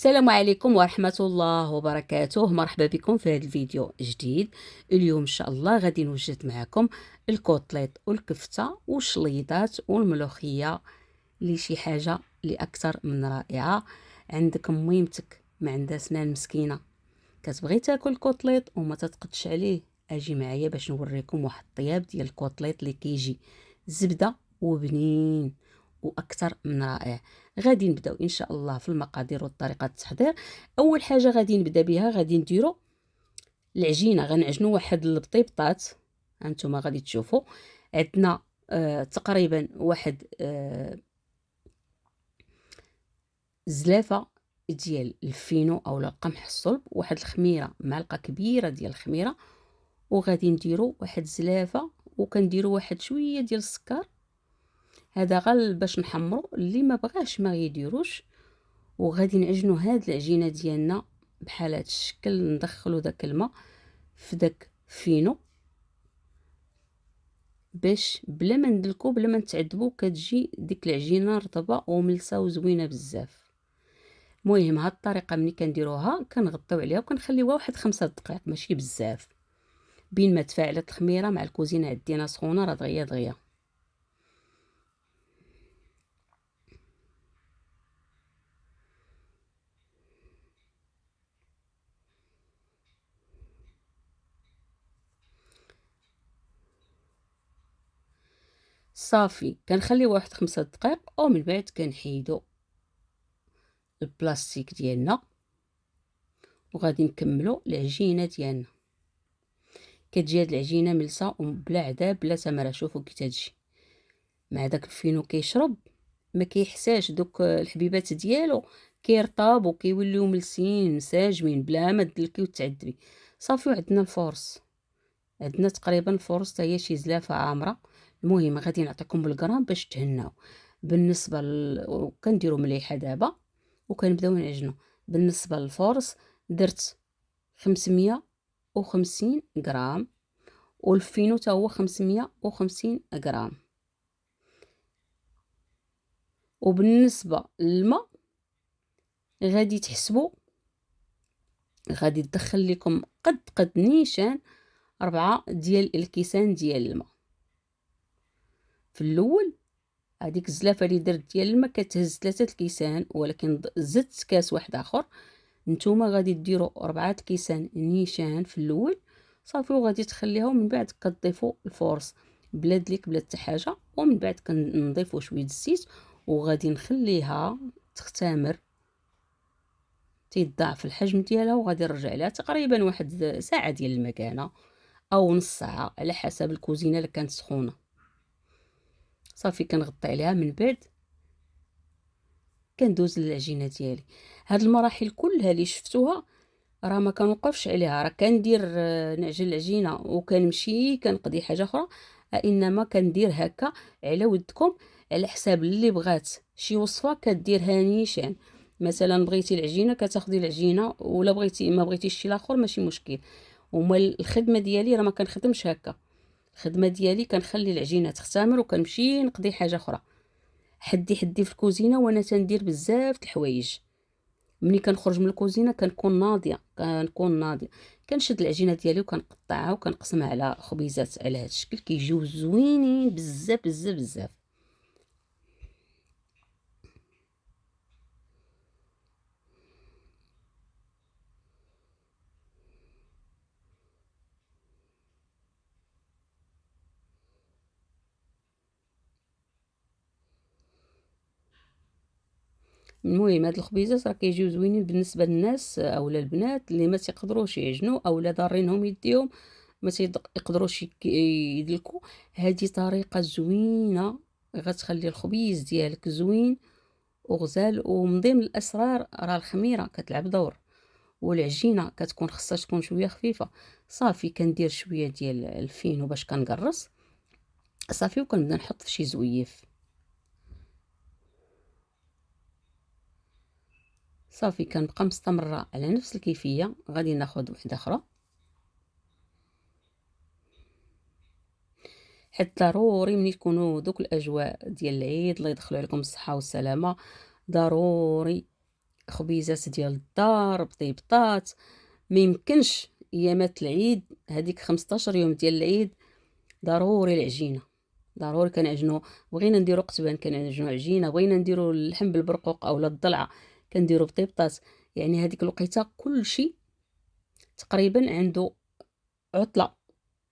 السلام عليكم ورحمة الله وبركاته. مرحبا بكم في هذا الفيديو جديد. اليوم إن شاء الله غادي نوجد معكم الكوتليت والكفتة والشليطات والملوخية اللي شي حاجة اللي أكثر من رائعة. عندك ميمتك ما عندها سنان مسكينة كتبغي تاكل الكوتليت وما تتقدش عليه، اجي معايا باش نوريكم واحد الطياب ديال الكوتليت اللي كيجي زبدة وبنين واكثر من رائع. غادي نبداو ان شاء الله في المقادير وطريقه التحضير. اول حاجه غادي نبدا بها، غادي نديرو العجينه. غنعجنوا واحد البطيبطات، هانتوما غادي تشوفوا عندنا تقريبا واحد زلافه ديال الفينو اولا القمح الصلب، واحد الخميره، معلقه كبيره ديال الخميره، وغادي نديرو واحد زلافه، وكنديرو واحد شويه ديال السكر. هذا غير باش نحمرو، اللي ما بغاش ما يديروش. وغادي نعجنوا هاد العجينه ديالنا بحال هاد الشكل، ندخلوا داك الماء في داك فينو باش بلا ما ندلكو بلا ما نتعذبوا كتجي ديك العجينه رطبه وملسه وزوينه بزاف. المهم هاد الطريقه ملي كنديروها كنغطيو عليها وكنخليوها واحد 5 دقائق ماشي بزاف، بين ما تفاعلت الخميره مع الكوزينه عندنا سخونه راه دغيا دغيا. صافي كنخليوها واحد 5 دقائق ومن بعد كنحيدو البلاستيك ديالنا وغادي نكملو العجينه ديالنا. كتجي هاد العجينه ملسه وبلا عذاب بلا تمره. شوفوا كي تجي مع داك الفينو كيشرب، ما كيحساش دوك الحبيبات ديالو، كيرطب وكيوليو ملسين مساجمين بلا ما تدلكي وتعذبي. صافي وعندنا الفورص، عندنا تقريبا الفورص حتى هي شي زلافه عامره. المهم غادي نعطيكم بالغرام باش تهناو. بالنسبه كنديروا مليحه دابا وكنبداو نعجنوا. بالنسبه للفورص درت 550 غرام، والفينو تا هو 550 غرام. وبالنسبه للماء غادي تحسبوا، غادي تدخل لكم قد نيشان 4 ديال الكيسان ديال الماء. في الاول هذيك الزلافه اللي درت ديال الماء كتهز 3 الكيسان، ولكن زدت كاس واحد اخر. نتوما غادي ديروا 4 كيسان نيشان في الاول صافي، وغادي تخليها ومن بعد كتضيفوا الفورص بلا دليك بلا حتى حاجه. ومن بعد كنضيفوا شويه الزيت وغادي نخليها تختمر تيضاعف الحجم ديالها، وغادي نرجع لها تقريبا واحد ساعه ديال المكانه او نص ساعه على حسب الكوزينه اللي كانت سخونه. صافي كنغطي عليها، من بعد كندوز للعجينه ديالي. هاد المراحل كلها اللي شفتوها راه ما كنوقفش عليها، راه كندير نعجن العجينه وكنمشي كنقضي حاجه اخرى، انما كندير هكا على ودكم على حساب اللي بغات شي وصفه كديرها نيشان. مثلا بغيتي العجينه كتاخدي العجينه، ولا بغيتي ما بغيتيش شي الاخر ماشي مشكل. وما الخدمه ديالي راه ما كنخدمش هكا، الخدمه ديالي كنخلي العجينه تختمر وكنمشي نقضي حاجه اخرى. حدي في الكوزينه وانا تندير بزاف د الحوايج. ملي كنخرج من الكوزينه كنكون ناضيه كنشد العجينه ديالي وكنقطعها وكنقسمها على خبيزات على هذا الشكل، كيجيو زوينين بزاف بزاف بزاف. المهم هاد الخبيزات راه كيجيو زوينين بالنسبه للناس اولا البنات اللي ما تيقدروش يعجنوا اولا ضارينهم يديهم ما تيقدروش يدلكوا. هذه طريقه زوينه غتخلي الخبيز ديالك زوين وغزال. ومن ضمن الاسرار راه الخميره كتلعب دور، والعجينه كتكون خصها تكون شويه خفيفه. صافي كندير شويه ديال الفينو باش كنقرص صافي، وكنبدا نحط في شي زويف. صافي كنبقى مستمره على نفس الكيفيه. غادي ناخذ وحده اخرى، حيت ضروري ملي تكونوا دوك الاجواء ديال العيد الله يدخلوا عليكم الصحه والسلامه، ضروري خبيزات ديال الدار، بطيبطات. ما يمكنش ايامات العيد هذيك 15 يوم ديال العيد ضروري العجينه، ضروري كنعجنو. بغينا نديرو قتبان كنعجنو عجينه، بغينا نديرو اللحم بالبرقوق اولا الضلعه كنديرو بطيبطات. يعني هذيك الوقيته كلشي تقريبا عنده عطله.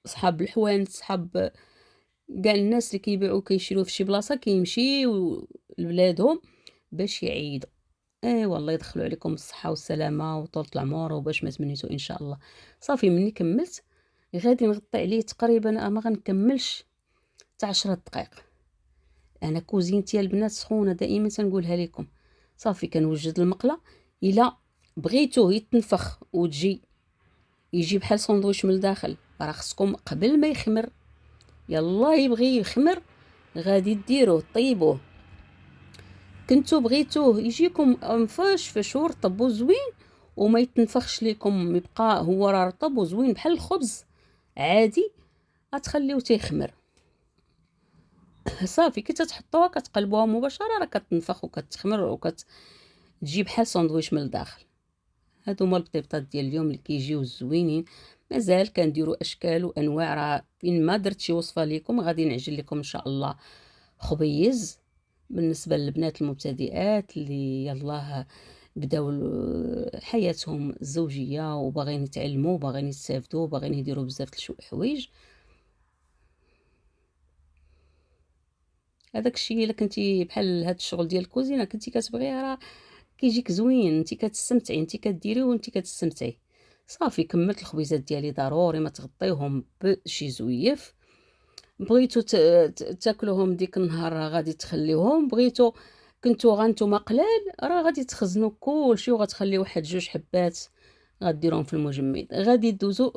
صحاب الحوانت، صحاب كاع الناس اللي كيبيعوا كيشريو في شي بلاصه كيمشيو لبلادهم باش يعيدوا. والله يدخلوا عليكم الصحه والسلامه وطولة العمر وباش ما تمنيتو ان شاء الله. صافي مني كملت غادي نغطي عليه تقريبا ما غنكملش حتى 10 دقائق. انا كوزينتي البنات سخونه دائما تنقولها لكم. صافي كنوجد المقله. الا بغيتوه يتنفخ وتجي يجي بحال ساندويتش من الداخل، راه خصكم قبل ما يخمر، يلا يبغي يخمر غادي ديروه طيبوه. كنتو بغيتوه يجيكم مفشفش ورطب وزوين وما يتنفخش ليكم، يبقى هو راه رطب وزوين بحال الخبز عادي، غتخليوه تيخمر. صافي كي تتحطوها كتقلبوها مباشره راه كتنفخ وكتخمر وكتجي بحال ساندويتش من الداخل. هادو هما البطيبطات ديال اليوم اللي كيجيو زوينين. مازال كنديروا اشكال وانواع، راه فين ما درت شي وصفه ليكم غادي نعجل لكم ان شاء الله خبيز. بالنسبه للبنات المبتدئات اللي يلاه بداو حياتهم الزوجيه وباغيين يتعلموا وباغيين يستافدوا وباغيين يديروا بزاف الحوايج، هذاك الشيء الا كنتي بحال هاد الشغل ديال الكوزينه كنتي كتبغيه راه كيجيك زوين، انت كتستمتعي، انت كديريه وانت كتستمتعي. صافي كملت الخبيزات ديالي ضروري ما تغطيوهم بشي زويف. بغيتو تاكلوهم ديك النهار راه غادي تخليوهم، بغيتو كنتو غانتوما قلال راه غادي تخزنوا كلشي وغتخليو واحد جوج حبات غديروهم في المجمد. غادي دوزو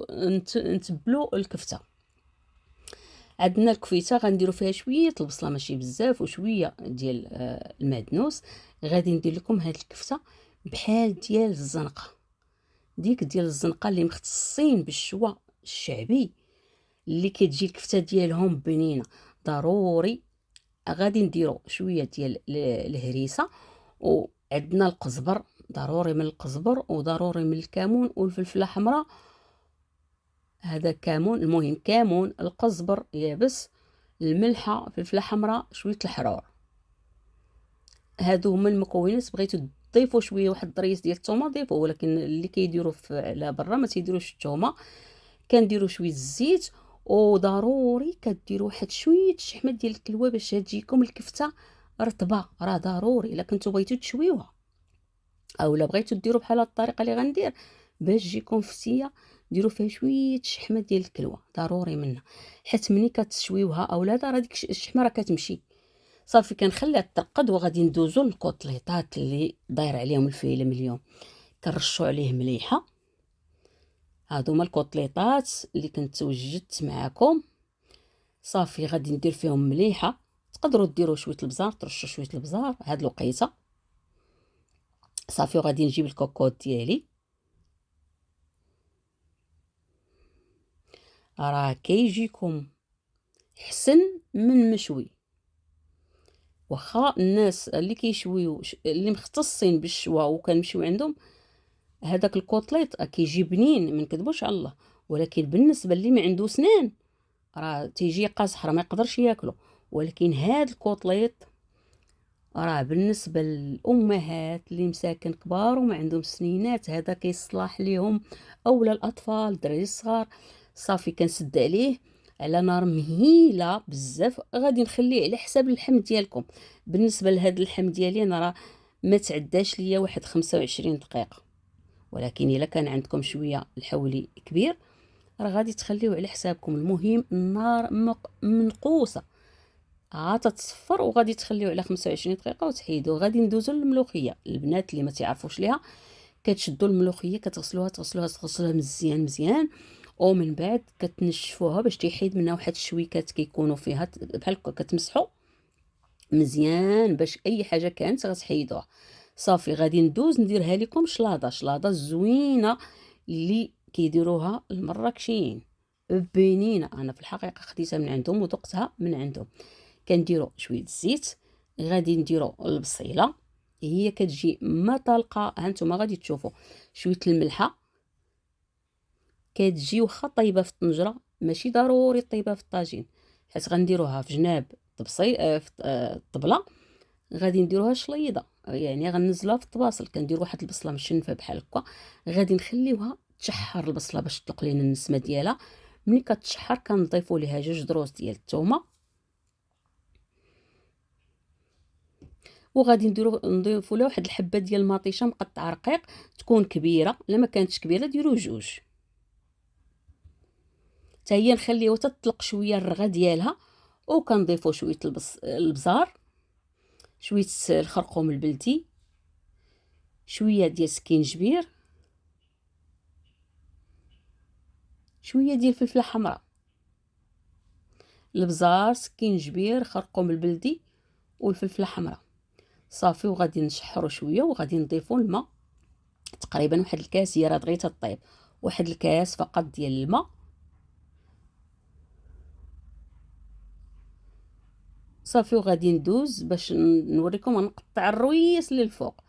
نتبلو الكفته. عندنا الكفيته غنديروا فيها شويه البصله ماشي بزاف وشويه ديال المعدنوس. غادي ندير لكم هاد الكفته بحال ديال الزنقه، ديك ديال الزنقه اللي مختصين بالشوا الشعبي اللي كتجي الكفته ديالهم بنينه. ضروري غادي نديروا شويه ديال الهريسه، وعندنا القزبر، ضروري من القزبر وضروري من الكمون والفلفله حمراء. هذا كمون، المهم كمون، القزبر يابس، الملحه، فلفله حمراء، شويه الحرور. هادو هما المكونات. بغيتو تضيفوا شويه واحد الضريس ديال الثومه ضيفوه، ولكن اللي كيديروا على برا ما تيديروش الثومه. كنديروا شويه الزيت، وضروري كديروا واحد شويه الشحمه ديال الكلوه باش تجيكم الكفته رطبه. راه ضروري الا كنتو بغيتو تشويوها اولا بغيتو ديروا بحال هاد الطريقه اللي غندير باش تجيكم فتيه، ديروا فيها شويه الشحمه ديال الكلوه ضروري منها، حيت ملي كتشويوها اولا راه ديك الشحمه راه كتمشي. صافي كنخليها ترقد وغادي ندوزو للكوطليطات اللي داير عليهم الفيلم اليوم. كنرشوا عليه مليحه. هادو هما الكوطليطات اللي كنت وجدت معاكم. صافي غادي ندير فيهم مليحه. تقدروا ديروا شويه البزار، ترشوا شويه البزار هاد الوقيته. صافي وغادي نجيب الكوكوط ديالي، راه كيجيكم حسن من مشوي. واخا الناس اللي كيشويو اللي مختصين بالشوا وكنمشيو عندهم هذاك الكوطليط كيجي بنين ما نكذبوش على الله، ولكن بالنسبه اللي ما عنده سنان راه تيجي قاصح راه ما يقدرش ياكلو. ولكن هاد الكوطليط راه بالنسبه للامهات اللي مساكن كبار وما عندهم سنينات هذا كيصلاح ليهم، اولا الاطفال الدراري الصغار. صافي كنسد عليه على نار مهيله بزاف، غادي نخليه على حساب اللحم ديالكم. بالنسبه لهاد اللحم ديالي انا راه ما تعداش ليا واحد 25 دقيقه، ولكن الا كان عندكم شويه الحولي كبير راه غادي تخليوه على حسابكم. المهم النار منقوصه تصفر وغادي تخليوه على 25 دقيقه وتحيدوه. غادي ندوزو للملوخيه. البنات اللي ما تعرفوش ليها كتشدوا الملوخيه تغسلوها مزيان مزيان، ومن بعد كتنشفوها باش تيحيد منها واحد الشويكات كيكونوا فيها بحال كتمسحوا مزيان باش اي حاجه كانت غتحيدوها. صافي غادي نديرها لكم شلاضه زوينه اللي كيديروها المراكشيين بنينه. انا في الحقيقه خديتها من عندهم وذقتها من عندهم. كنديروا شويه الزيت، غادي نديروا البصيله، هي كتجي ما طالقه. ها نتوما غادي تشوفوا شويه الملحه كتجي واخا طايبه في الطنجره، ماشي ضروري طايبه في الطاجين، حيت غنديروها في جناب طبسي في الطبله. غادي نديروها شليضه، يعني غنزلوها في الطباصل. كندير واحد البصله مشنفه بحال هكا، غادي نخليوها تشحر البصله باش تطلق لينا النسمه ديالها. ملي كتشحر كنضيفوا ليها 2 دروس ديال الثومه، وغادي نضيفوا لها واحد الحبه ديال المطيشه مقطعه رقيق، تكون كبيره. الا ما كانتش كبيره ديروا 2 حتى هي. نخليوها تطلق شويه الرغه ديالها، وكنضيفوا شويه البزار، شويه الخرقوم البلدي، شويه ديال السكينجبير، شويه ديال الفلفله حمراء. البزار، سكينجبير، خرقوم البلدي والفلفله حمراء صافي. وغادي نشحروا شويه، وغادي نضيفوا الماء تقريبا واحد الكاس، هي راه دغيا تطيب، واحد الكاس فقط ديال الماء صافي. وغادي ندوز باش نوريكم. غنقطع الرويس للفوق،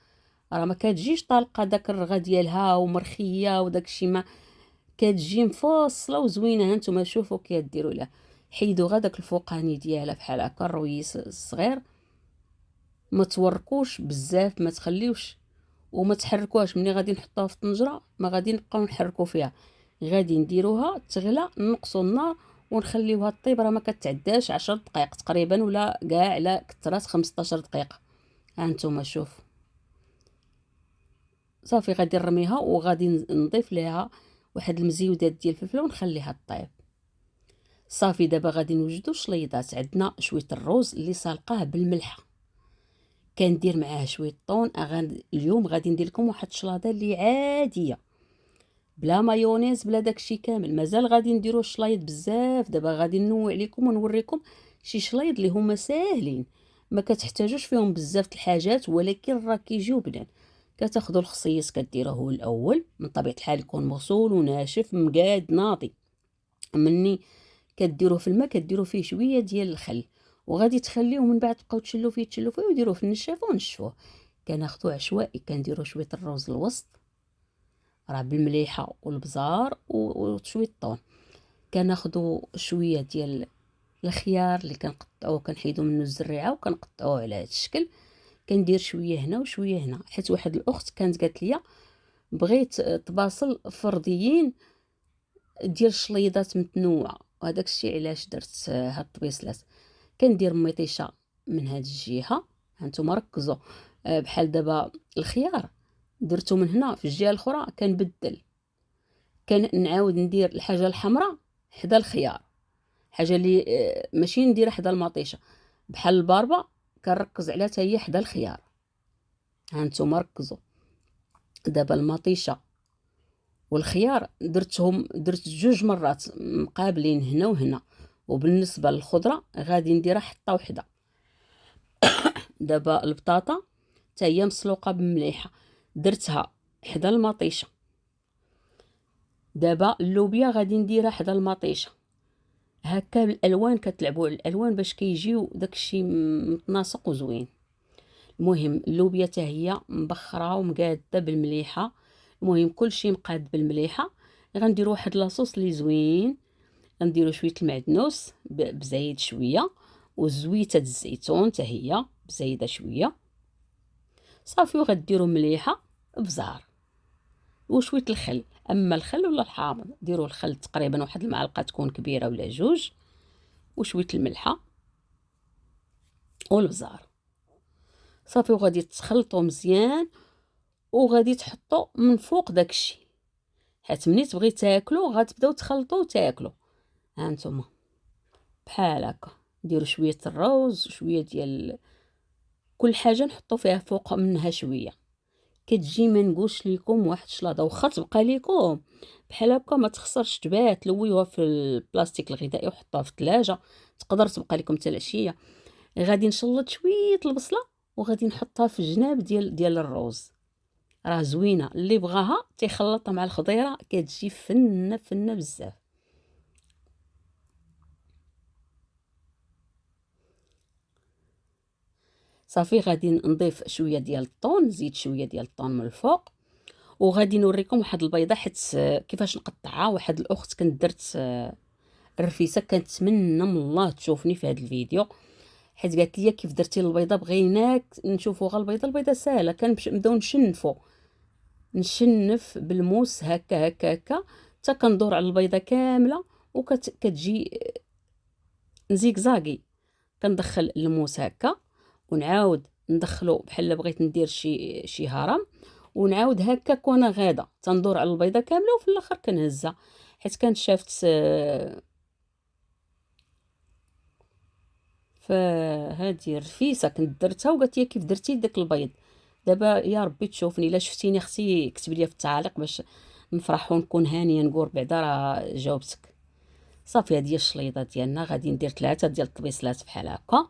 راه ما كتجيش طالقه داك الرغه ديالها ومرخيه وداكشي، ما كتجي مفصله وزوينه. ها نتوما شوفوا كي ديروا لها، حيدوا غير داك الفوقاني ديالها بحال هكا الرويس الصغير، ما توركوش بزاف، ما تخليوش وما تحركوهاش. ملي غادي نحطوها في الطنجره ما غادي نبقاو نحركوا فيها، غادي نديروها تغلى، نقصوا النار ونخليوها طيب. راه ما كتعداش 10 دقائق تقريبا، ولا كاع لا كثرات 15 دقيقه. ها نتوما شوف صافي. غادي نرميها وغادي نضيف ليها واحد المزيودات ديال الفلفله ونخليها طيب صافي. دابا غادي نوجدوا شليضات. عندنا شويه الروز اللي سالقاه بالملحه، كندير معاه شويه طون. اليوم غادي ندير لكم واحد الشلاضه اللي عاديه بلا مايونيز بلا داكشي كامل. مازال غادي نديروا الشلايض بزاف. دابا غادي ننوع لكم ونوريكم شي شلايض اللي هما ساهلين، ما كتحتاجوش فيهم بزاف الحاجات، ولكن راه كيجيو بنان. كتاخذوا الخصيص كديروه هو الاول، من طبيعه الحال يكون مغسول وناشف مقاد ناضي. مني كديروه في الماء كديروا فيه شويه ديال الخل، وغادي تخليوه من بعد تبقاو تشلوا فيه وديروه في النشافه ونشفوه. كناخذوا عشوائي، كنديروا شويه الروز الوسط راه بالمليحه والبزار وشويه الطون. كناخذوا شويه ديال الخيار اللي كنقطعوه، كنحيدوا منه الزريعه وكنقطعوه على هذا الشكل. كندير شويه هنا وشويه هنا، حيت واحد الاخت كانت قالت لي بغيت طباصل فرديين ديال الشليضات متنوعه، وهذاك الشيء علاش درت هاد الطبيصلات. كندير مطيشه من هاد الجهه، هانتوما ركزوا. بحال دابا الخيار درتو من هنا، في الجهه الاخرى كنبدل، كنعاود ندير الحاجه الحمراء حدا الخيار، حاجه اللي ماشي نديرها حدا المطيشه. بحال الباربه كنركز عليها حتى هي حدا الخيار. هانتوما ركزوا. دابا المطيشه والخيار درت 2 مرات مقابلين هنا وهنا. وبالنسبه للخضره غادي نديرها حطه وحده. دابا البطاطا حتى هي مسلوقه بمليحه، درتها حدا المطيشه. دابا اللوبيا غادي نديرها حدا المطيشه. هكا الالوان كتلعبوا على الالوان باش كيجيو داكشي متناسق وزوين. المهم اللوبيا حتى هي مبخره ومقاده بالمليحه. المهم كلشي مقاد بالمليحه. غنديروا واحد لاصوص اللي زوين، غنديروا شويه المعدنوس بزايد شويه، وزويته الزيتون حتى هي بزايده شويه صافي. وغديروا مليحه بزار وشويه الخل. اما الخل ولا الحامض ديروا الخل تقريبا واحد المعلقه تكون كبيره ولا 2، وشويه الملحه والبزار صافي. وغادي تخلطوا مزيان، وغادي تحطوا من فوق داكشي، حيت ملي تبغي تاكلوا غتبداو تخلطوا وتاكلوا. ها نتوما بحال هكا نديروا شويه الروز، شويه ديال كل حاجه نحطوا فيها فوق منها شويه. كتجي ما نقولش لكم واحد الشلاضه، واخا تبقى لكم بحال هكا ما تخسرش تبات. لويوها في البلاستيك الغذائي وحطوها في الثلاجه، تقدر تبقى لكم حتى العشيه. غادي نشلط شويه البصله وغادي نحطها في الجناب ديال الروز. راه زوينه، اللي بغاها تيخلطها مع الخضيره كتجي فنه فنه بزاف. صافي غادي نضيف شويه ديال الطون، نزيد شويه ديال الطون من الفوق. وغادي نوريكم واحد البيضه حيت كيفاش نقطعها. واحد الاخت كانت درت الرفيسه، كنتمنى من الله تشوفني في هذا الفيديو، حيت قالت لي كيف درتي البيضه، بغيناك نشوفوا غير البيضه ساهله. كنبداو نشنف بالموس هكا هكا هكا حتى كندور على البيضه كامله وكتجي زيكزاكي. كندخل الموس هكا ونعاود ندخلو بحال بغيت ندير شي هرم، ونعاود هكاك وانا غاده تندور على البيضه كامله، وفي الاخر كنهزها. حيت كانت شافت فهادي الرفيسه كنت درتها وقالت لي كيف درتي داك البيض. دابا يا ربي تشوفني، الا شفتيني اختي كتب لي في التعاليق باش نفرح ونكون هانيه، نقول بعدا راه جاوبتك. صافي هادي هي الشليضه ديالنا. غادي ندير 3 ديال الطبيصلات بحال هكا،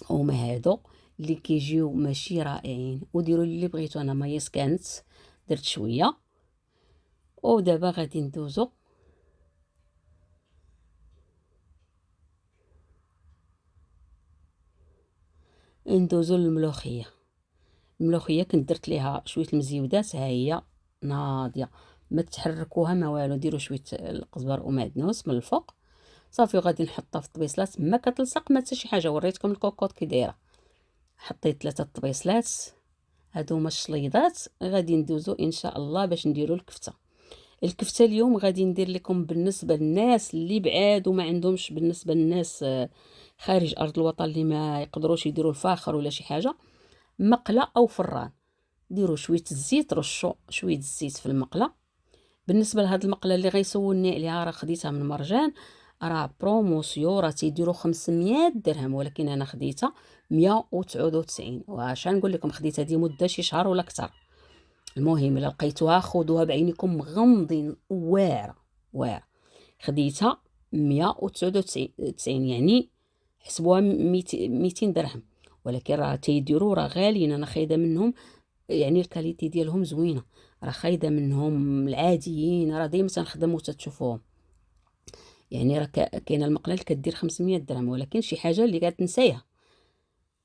هما هادو اللي كيجيو ماشي رائعين. وديروا اللي بغيتو، انا مايس كانت درت شويه. ودابا غادي ندوزو للملوخيه. الملوخيه كنت درت ليها شويه المزيودات، ها هي ناضيه، ما تحركوها ما والو. ديروا شويه القزبر ومعدنوس من الفوق. صافي وغادي نحطها في الطبيصلات، ما كتلصق ما حتى شي حاجه. وريتكم الكوكوط كي دايره. حطيت 3 الطبيصلات، هادو هما الشليضات. غادي ندوزو ان شاء الله باش نديرو الكفته. الكفته اليوم غادي ندير لكم بالنسبه للناس اللي بعاد وما عندهمش، بالنسبه للناس خارج ارض الوطن اللي ما يقدروش يديروا الفاخر ولا شي حاجه، مقله او فران. ديروا شويه الزيت، رشوا شويه الزيت في المقله. بالنسبه لهاد المقله اللي غيسولني عليها، راه خديتها من مرجان، راه بروموسيون، راه تيديروا 500 درهم، ولكن انا خديتها 199. واش نقول لكم، خديت هذه مده شي شهر ولا اكثر. المهم الا لقيتوها خذوها بعينكم مغمضين، واعره واعره. خديتها 199 يعني حسبوها 200 درهم، ولكن راه تيديروا راه غاليين. انا خايده منهم، يعني الكاليتي ديالهم زوينه. راه خايده منهم العاديين، راه ديما تنخدم وتتشوفوهم. يعني راه كاينه المقله اللي كدير 500 درهم، ولكن شي حاجه اللي كتنسيها.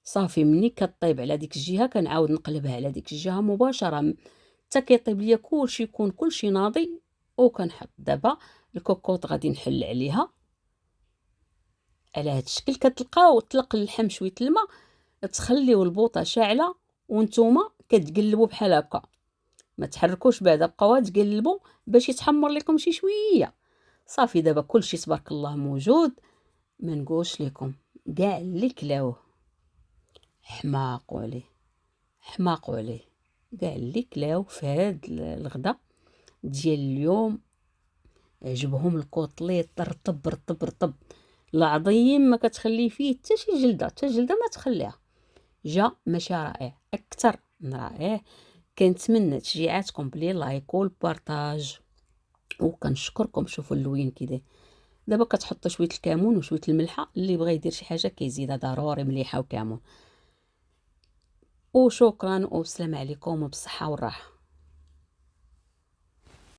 صافي مني كطيب على ديك الجهه كنعاود نقلبها على ديك الجهه مباشره حتى كيطيب ليا كلشي، يكون كلشي ناضي. وكنحط دابا الكوكوط غادي نحل عليها على هذا الشكل. كتلقاو طلق اللحم شويه الماء، تخليو البوطه شاعله وانتوما كتقلبوا بحال هكا، ما تحركوش بعدا، بقاو تقلبوا باش يتحمر لكم شي شويه. صافي دابا كلشي تبارك الله موجود. ما نقولش لكم كاع اللي كلاوه حماقوا عليه، حماقوا عليه. كاع اللي كلاو في هاد الغدا ديال اليوم عجبهم الكوطليط رطب رطب رطب العظيم، ما كتخلي فيه حتى شي جلده، حتى جلده ما تخليها. جا ماشي رائع، اكثر من رائع. كنتمنى تشجيعاتكم بلي لايك والبارطاج، وكنشكركم. شوفوا اللوين كده. دابا كتحطوا شويه الكمون وشويه الملحه، اللي بغى يدير شي حاجه كيزيدها ضروري مليحه وكمون. وشكرا والسلام عليكم وبالصحه والراحه.